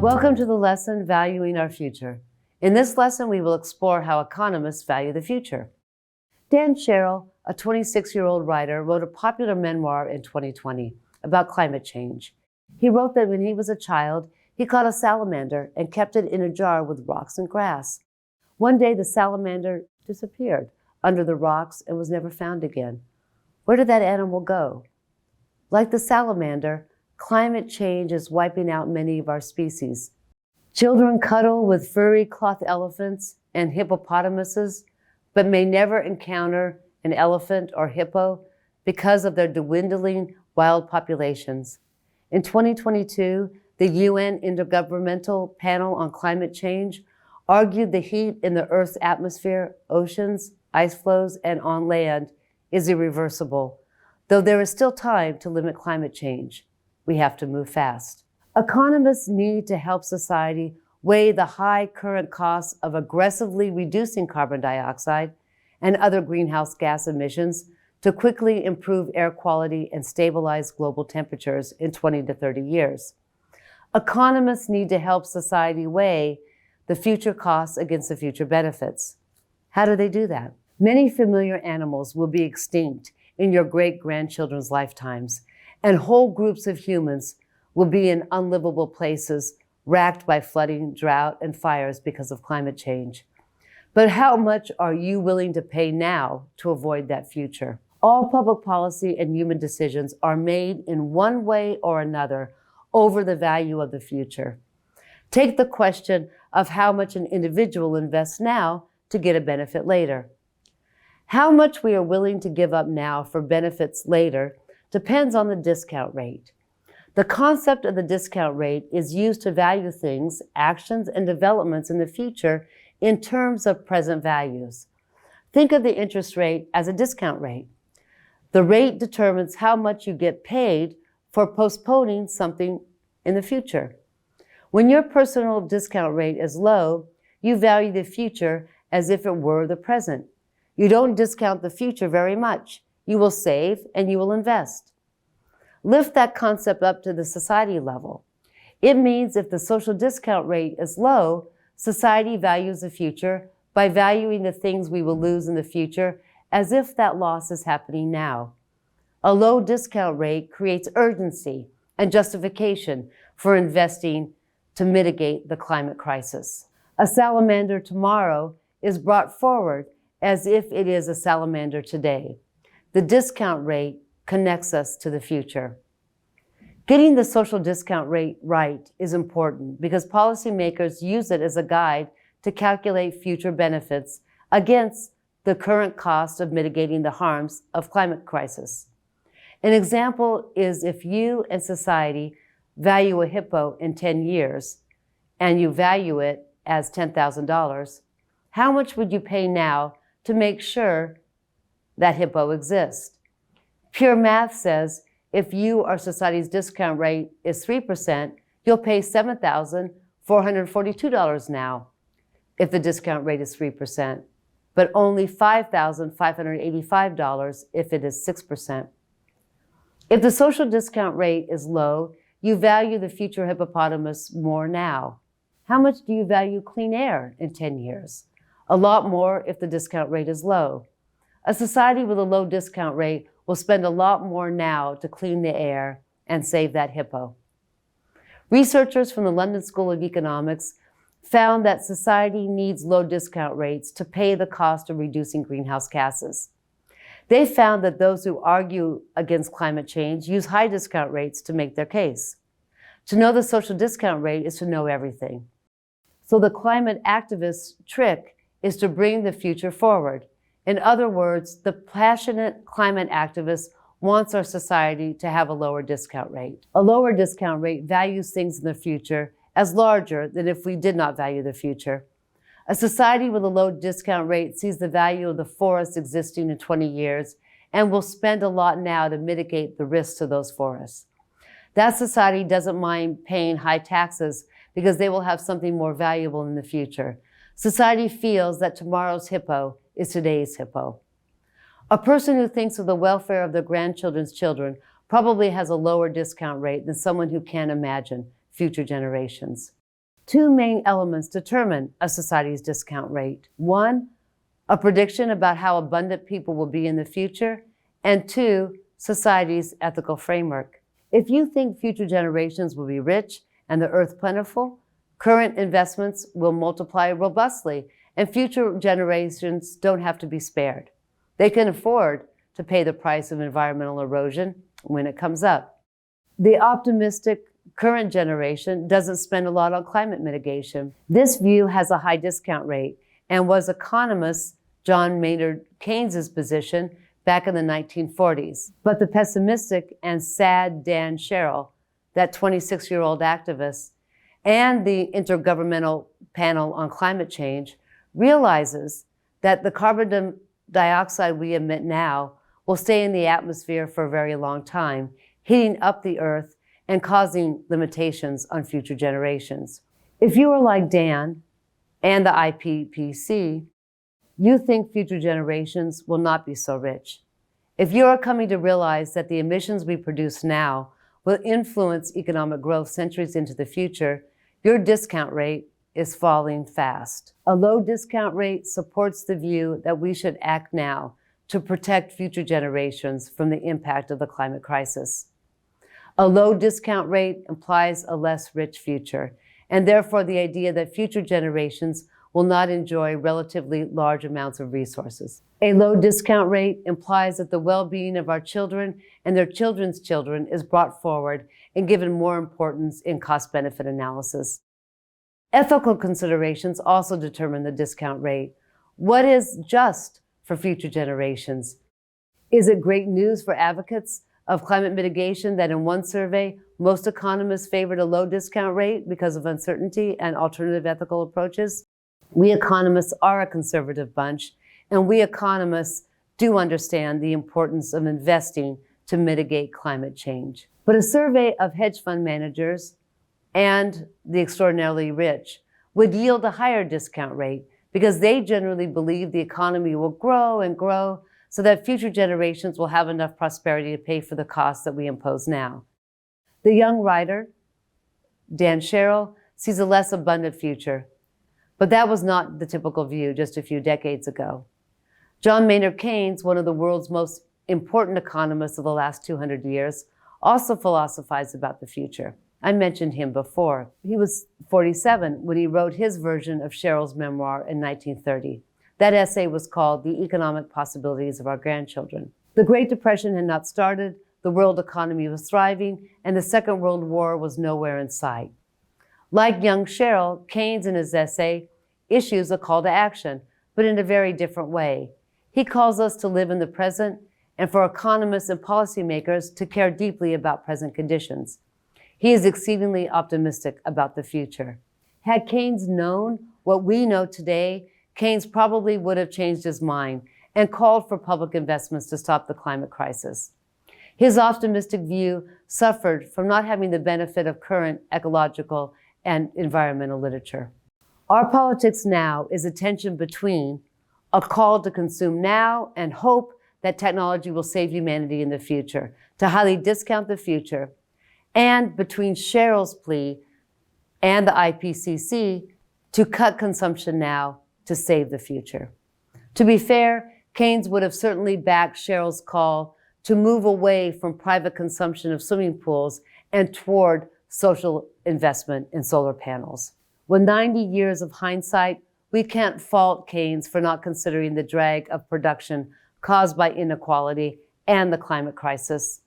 Welcome to the lesson, Valuing Our Future. In this lesson, we will explore how economists value the future. Dan Sherrill, a 26-year-old writer, wrote a popular memoir in 2020 about climate change. He wrote that when he was a child, he caught a salamander and kept it in a jar with rocks and grass. One day, the salamander disappeared under the rocks and was never found again. Where did that animal go? Like the salamander, climate change is wiping out many of our species. Children cuddle with furry cloth elephants and hippopotamuses, but may never encounter an elephant or hippo because of their dwindling wild populations. In 2022, the UN Intergovernmental Panel on Climate Change argued the heat in the Earth's atmosphere, oceans, ice flows, and on land is irreversible, though there is still time to limit climate change. We have to move fast. Economists need to help society weigh the high current costs of aggressively reducing carbon dioxide and other greenhouse gas emissions to quickly improve air quality and stabilize global temperatures in 20 to 30 years. Economists need to help society weigh the future costs against the future benefits. How do they do that? Many familiar animals will be extinct in your great-grandchildren's lifetimes, and whole groups of humans will be in unlivable places racked by flooding, drought, and fires because of climate change. But how much are you willing to pay now to avoid that future? All public policy and human decisions are made in one way or another over the value of the future. Take the question of how much an individual invests now to get a benefit later. How much we are willing to give up now for benefits later depends on the discount rate. The concept of the discount rate is used to value things, actions, and developments in the future in terms of present values. Think of the interest rate as a discount rate. The rate determines how much you get paid for postponing something in the future. When your personal discount rate is low, you value the future as if it were the present. You don't discount the future very much. You will save and you will invest. Lift that concept up to the society level. It means if the social discount rate is low, society values the future by valuing the things we will lose in the future as if that loss is happening now. A low discount rate creates urgency and justification for investing to mitigate the climate crisis. A salamander tomorrow is brought forward as if it is a salamander today. The discount rate connects us to the future. Getting the social discount rate right is important because policymakers use it as a guide to calculate future benefits against the current cost of mitigating the harms of climate crisis. An example is if you and society value a hippo in 10 years and you value it as $10,000, how much would you pay now to make sure that hippo exists? Pure math says if you or society's discount rate is 3%, you'll pay $7,442 now if the discount rate is 3%, but only $5,585 if it is 6%. If the social discount rate is low, you value the future hippopotamus more now. How much do you value clean air in 10 years? A lot more if the discount rate is low. A society with a low discount rate will spend a lot more now to clean the air and save that hippo. Researchers from the London School of Economics found that society needs low discount rates to pay the cost of reducing greenhouse gases. They found that those who argue against climate change use high discount rates to make their case. To know the social discount rate is to know everything. So the climate activist's trick is to bring the future forward. In other words, the passionate climate activist wants our society to have a lower discount rate. A lower discount rate values things in the future as larger than if we did not value the future. A society with a low discount rate sees the value of the forest existing in 20 years and will spend a lot now to mitigate the risks to those forests. That society doesn't mind paying high taxes because they will have something more valuable in the future. Society feels that tomorrow's hippo is today's hippo. A person who thinks of the welfare of their grandchildren's children probably has a lower discount rate than someone who can't imagine future generations. Two main elements determine a society's discount rate. One, a prediction about how abundant people will be in the future, and two, society's ethical framework. If you think future generations will be rich and the earth plentiful, current investments will multiply robustly and future generations don't have to be spared. They can afford to pay the price of environmental erosion when it comes up. The optimistic current generation doesn't spend a lot on climate mitigation. This view has a high discount rate and was economist John Maynard Keynes's position back in the 1940s. But the pessimistic and sad Dan Sherrill, that 26-year-old activist, and the Intergovernmental Panel on Climate Change realizes that the carbon dioxide we emit now will stay in the atmosphere for a very long time, heating up the earth and causing limitations on future generations. If you are like Dan and the IPCC, you think future generations will not be so rich. If you are coming to realize that the emissions we produce now will influence economic growth centuries into the future, your discount rate is falling fast. A low discount rate supports the view that we should act now to protect future generations from the impact of the climate crisis. A low discount rate implies a less rich future, and therefore the idea that future generations will not enjoy relatively large amounts of resources. A low discount rate implies that the well-being of our children and their children's children is brought forward and given more importance in cost-benefit analysis. Ethical considerations also determine the discount rate. What is just for future generations? Is it great news for advocates of climate mitigation that in one survey, most economists favored a low discount rate because of uncertainty and alternative ethical approaches? We economists are a conservative bunch, and we economists do understand the importance of investing to mitigate climate change. But a survey of hedge fund managers and the extraordinarily rich would yield a higher discount rate because they generally believe the economy will grow and grow so that future generations will have enough prosperity to pay for the costs that we impose now. The young writer, Dan Sherrill, sees a less abundant future, but that was not the typical view just a few decades ago. John Maynard Keynes, one of the world's most important economists of the last 200 years, also philosophized about the future. I mentioned him before. He was 47 when he wrote his version of Sherrill's memoir in 1930. That essay was called The Economic Possibilities of Our Grandchildren. The Great Depression had not started, the world economy was thriving, and the Second World War was nowhere in sight. Like young Sherrill, Keynes in his essay issues a call to action, but in a very different way. He calls us to live in the present and for economists and policymakers to care deeply about present conditions. He is exceedingly optimistic about the future. Had Keynes known what we know today, Keynes probably would have changed his mind and called for public investments to stop the climate crisis. His optimistic view suffered from not having the benefit of current ecological and environmental literature. Our politics now is a tension between a call to consume now and hope that technology will save humanity in the future, to highly discount the future, and between Sherrill's plea and the IPCC to cut consumption now to save the future. To be fair, Keynes would have certainly backed Sherrill's call to move away from private consumption of swimming pools and toward social investment in solar panels. With 90 years of hindsight, we can't fault Keynes for not considering the drag of production caused by inequality and the climate crisis.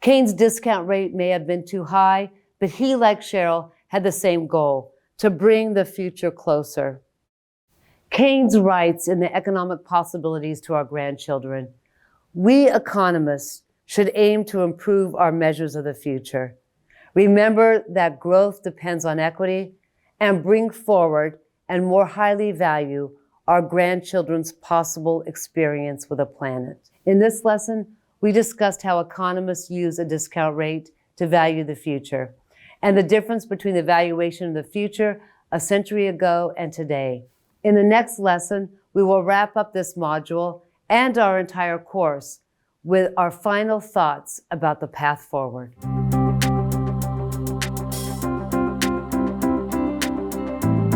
Keynes' discount rate may have been too high, but he, like Sherrill, had the same goal, to bring the future closer. Keynes writes in The Economic Possibilities to Our Grandchildren, "We economists should aim to improve our measures of the future. Remember that growth depends on equity and bring forward and more highly value our grandchildren's possible experience with the planet." In this lesson, we discussed how economists use a discount rate to value the future and the difference between the valuation of the future a century ago and today. In the next lesson, we will wrap up this module and our entire course with our final thoughts about the path forward.